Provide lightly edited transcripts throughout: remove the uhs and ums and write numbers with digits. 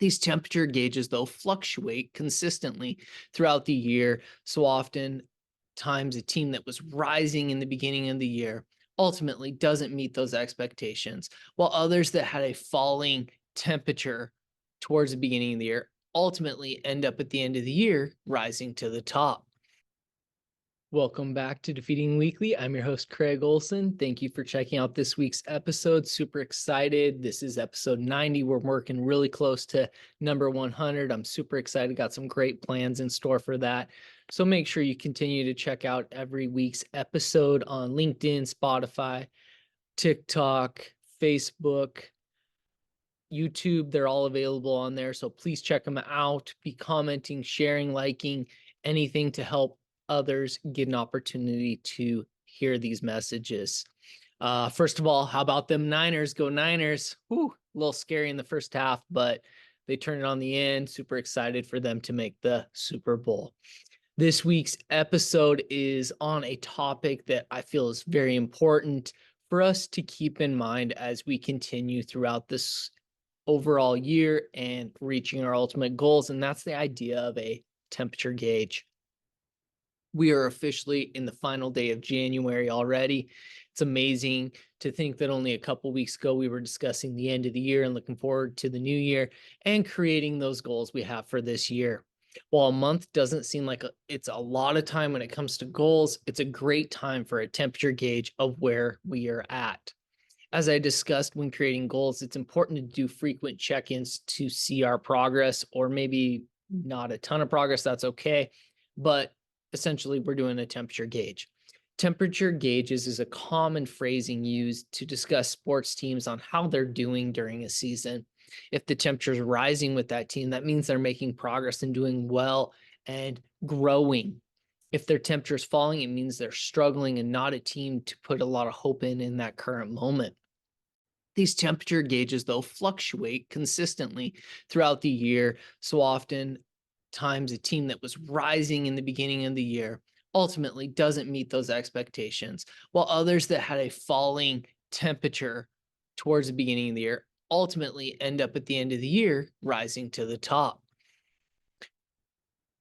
These temperature gauges, though, fluctuate consistently throughout the year. So often times a team that was rising in the beginning of the year ultimately doesn't meet those expectations, while others that had a falling temperature towards the beginning of the year ultimately end up at the end of the year rising to the top. Welcome back to Defeating Weekly. I'm your host, Craig Olson. Thank you for checking out this week's episode. Super excited. This is episode 90. We're working really close to number 100. I'm super excited. Got some great plans in store for that. So make sure you continue to check out every week's episode on LinkedIn, Spotify, TikTok, Facebook, YouTube. They're all available on there. So please check them out. Be commenting, sharing, liking, anything to help others get an opportunity to hear these messages. First of all, how about them Niners? Go Niners. Whew, a little scary in the first half, but they turned it on the end. Super excited for them to make the Super Bowl. This week's episode is on a topic that I feel is very important for us to keep in mind as we continue throughout this overall year and reaching our ultimate goals, and that's the idea of a temperature gauge. We are officially in the final day of January already. It's amazing to think that only a couple weeks ago we were discussing the end of the year and looking forward to the new year and creating those goals we have for this year. While a month doesn't seem like it's a lot of time when it comes to goals, it's a great time for a temperature gauge of where we are at. As I discussed when creating goals, it's important to do frequent check-ins to see our progress, or maybe not a ton of progress, that's okay. But essentially, we're doing a temperature gauge. Temperature gauges is a common phrasing used to discuss sports teams on how they're doing during a season. If the temperature is rising with that team, that means they're making progress and doing well and growing. If their temperature is falling, it means they're struggling and not a team to put a lot of hope in that current moment. These temperature gauges, though, fluctuate consistently throughout the year. So often times a team that was rising in the beginning of the year ultimately doesn't meet those expectations, while others that had a falling temperature towards the beginning of the year ultimately end up at the end of the year rising to the top.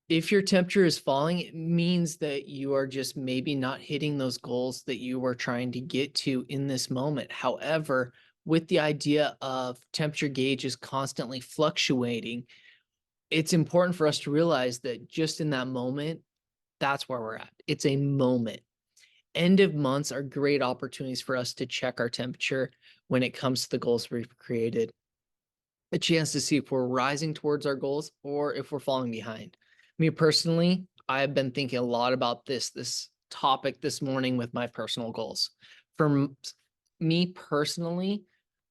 If your temperature is falling, it means that you are just maybe not hitting those goals that you were trying to get to in this moment. However, with the idea of temperature gauges constantly fluctuating, it's important for us to realize that just in that moment, that's where we're at. It's a moment. End of months are great opportunities for us to check our temperature when it comes to the goals we've created. A chance to see if we're rising towards our goals or if we're falling behind. Me personally, I've been thinking a lot about this topic this morning with my personal goals. For me personally,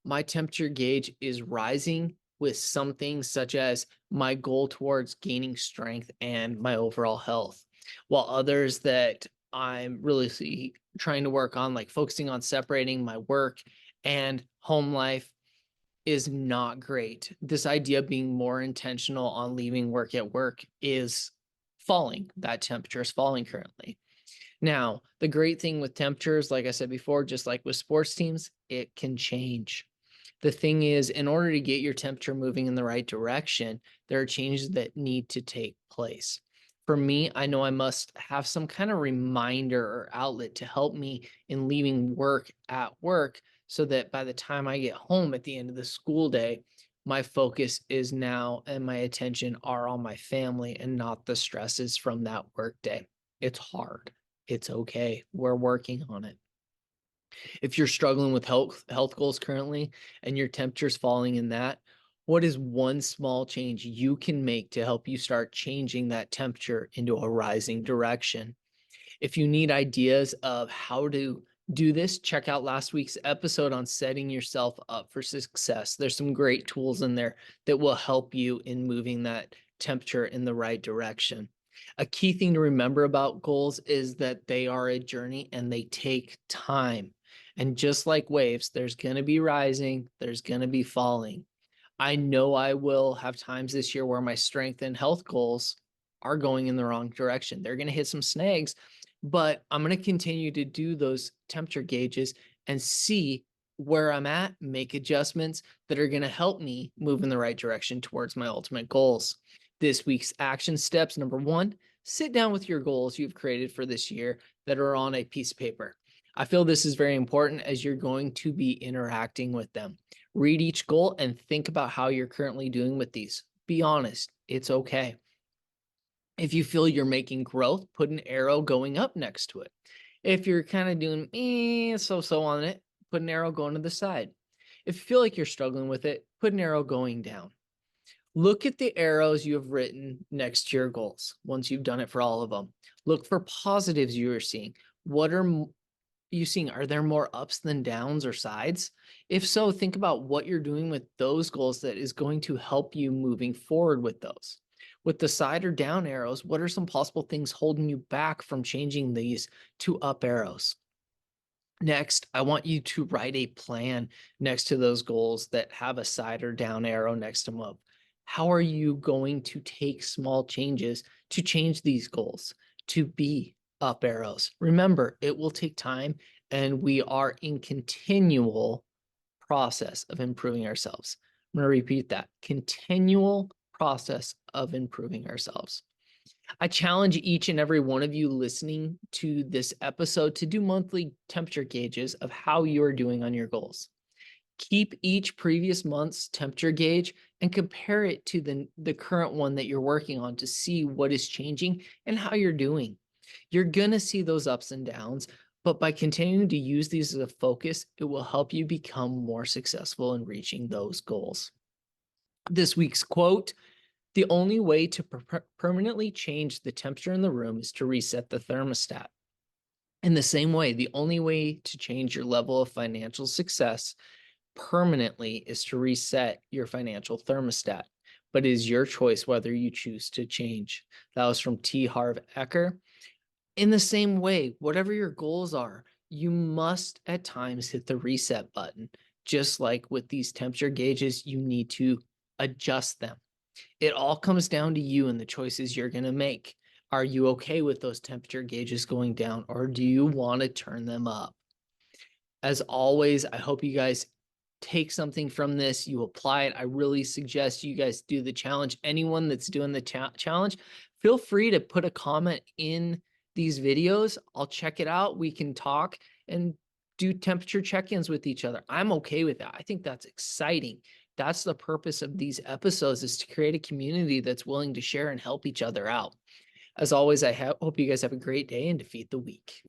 my temperature gauge is rising with something such as my goal towards gaining strength and my overall health, while others that I'm really trying to work on, like focusing on separating my work and home life, is not great. This idea of being more intentional on leaving work at work is falling. That temperature is falling currently. Now, the great thing with temperatures, like I said before, just like with sports teams, it can change. The thing is, in order to get your temperature moving in the right direction, there are changes that need to take place. For me, I know I must have some kind of reminder or outlet to help me in leaving work at work so that by the time I get home at the end of the school day, my focus is now and my attention are on my family and not the stresses from that work day. It's hard. It's okay. We're working on it. If you're struggling with health goals currently and your temperature's falling in that, what is one small change you can make to help you start changing that temperature into a rising direction? If you need ideas of how to do this, check out last week's episode on setting yourself up for success. There's some great tools in there that will help you in moving that temperature in the right direction. A key thing to remember about goals is that they are a journey and they take time. And just like waves, there's going to be rising, there's going to be falling. I know I will have times this year where my strength and health goals are going in the wrong direction. They're going to hit some snags, but I'm going to continue to do those temperature gauges and see where I'm at, make adjustments that are going to help me move in the right direction towards my ultimate goals. This week's action steps: number one, sit down with your goals you've created for this year that are on a piece of paper. I feel this is very important as you're going to be interacting with them. Read each goal and think about how you're currently doing with these. Be honest, it's okay. If you feel you're making growth, put an arrow going up next to it. If you're kind of doing so on it, put an arrow going to the side. If you feel like you're struggling with it, put an arrow going down. Look at the arrows you have written next to your goals once you've done it for all of them. Look for positives you are seeing. What are you seeing? Are there more ups than downs or sides? If so, think about what you're doing with those goals that is going to help you moving forward with those. With the side or down arrows, what are some possible things holding you back from changing these to up arrows? Next, I want you to write a plan next to those goals that have a side or down arrow next to them up. How are you going to take small changes to change these goals to be up arrows? Remember, it will take time, and we are in continual process of improving ourselves. I'm going to repeat that: continual process of improving ourselves. I challenge each and every one of you listening to this episode to do monthly temperature gauges of how you're doing on your goals. Keep each previous month's temperature gauge and compare it to the current one that you're working on to see what is changing and how you're doing. You're going to see those ups and downs, but by continuing to use these as a focus, it will help you become more successful in reaching those goals. This week's quote: the only way to permanently change the temperature in the room is to reset the thermostat. In the same way, the only way to change your level of financial success permanently is to reset your financial thermostat. But it is your choice whether you choose to change. That was from T. Harv Eker. In the same way, whatever your goals are, you must at times hit the reset button. Just like with these temperature gauges, you need to adjust them. It all comes down to you and the choices you're going to make. Are you okay with those temperature gauges going down, or do you want to turn them up? As always, I hope you guys take something from this, you apply it. I really suggest you guys do the challenge. Anyone that's doing the challenge, feel free to put a comment in these videos. I'll check it out. We can talk and do temperature check-ins with each other. I'm okay with that. I think that's exciting. That's the purpose of these episodes, is to create a community that's willing to share and help each other out. As always, I hope you guys have a great day and defeat the week.